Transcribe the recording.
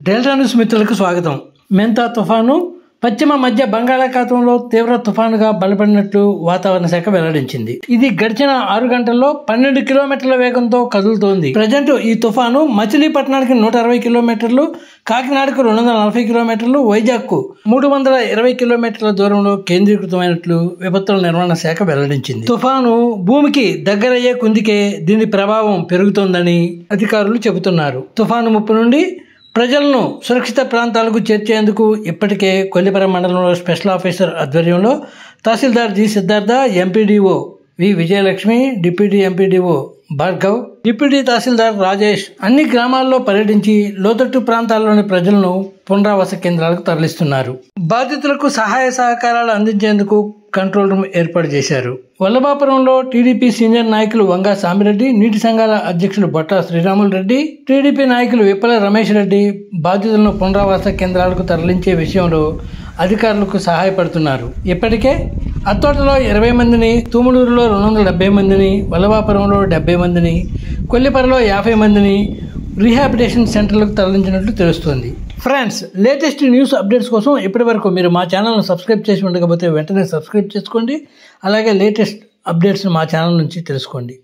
Delta news మిత్రులకు స్వాగతం. మెంతా తుఫాను పశ్చిమ మధ్య బంగాళాఖాతంలో తీవ్ర తుఫానుగా బలపడినట్లు వాతావరణ శాఖ వెల్లడించింది. ఇది గడిచిన 6 గంటల్లో 12 కిలోమీటర్ల వేగంతో కదులుతోంది. ప్రజెంట్ ఈ తుఫాను మచిలీపట్నానికి 160 కిలోమీటర్లు, కాకినాడకు 240 కిలోమీటర్లు, వైజాగ్కు 320 కిలోమీటర్ల దూరంలో కేంద్రీకృతమైనట్లు విపత్తుల నిర్వహణ శాఖ వెల్లడించింది. తుఫాను భూమికి దగ్గరయ్యే కుందికే దీని ప్రభావం పెరుగుతోందని అధికారులు చెబుతున్నారు. తుఫాను ముప్పు నుండి ప్రజలను సురక్షిత ప్రాంతాలకు చేర్చేందుకు ఇప్పటికే కొల్లిపర మండలంలో స్పెషల్ ఆఫీసర్ ఆధ్వర్యంలో tahsildar G Siddhartha, MPDO V Vijayalakshmi, deputy MPDO Bhargav, deputy tahsildar Rajesh అన్ని గ్రామాల్లో పర్యటించి లోతట్టు ప్రాంతాల్లోని ప్రజలను పునరావాస కేంద్రాలకు తరలిస్తున్నారు. బాధితులకు సహాయ సహకారాలు అందించేందుకు కంట్రోల్ రూమ్ ఏర్పాటు చేశారు. వల్లభాపురంలో టీడీపీ సీనియర్ నాయకులు వంగా సామిరెడ్డి, నీటి సంఘాల అధ్యక్షులు బొట్ట శ్రీరాములు రెడ్డి, టీడీపీ నాయకులు విప్పల రమేష్ రెడ్డి బాధితులను పునరావాస కేంద్రాలకు తరలించే విషయంలో అధికారులకు సహాయపడుతున్నారు. ఇప్పటికే అత్తోటలో 20 మందిని, తూములూరులో 270 మందిని, వల్లభాపురంలో 70 మందిని, కొల్లిపరలో 50 మందిని రీహాబిలిటేషన్ సెంటర్లకు తరలించినట్లు తెలుస్తోంది. ఫ్రెండ్స్, లేటెస్ట్ న్యూస్ అప్డేట్స్ కోసం ఇప్పటి వరకు మీరు మా ఛానల్ను సబ్స్క్రైబ్ చేసి ఉండకపోతే వెంటనే సబ్స్క్రైబ్ చేసుకోండి. అలాగే లేటెస్ట్ అప్డేట్స్ మా ఛానల్ నుంచి తెలుసుకోండి.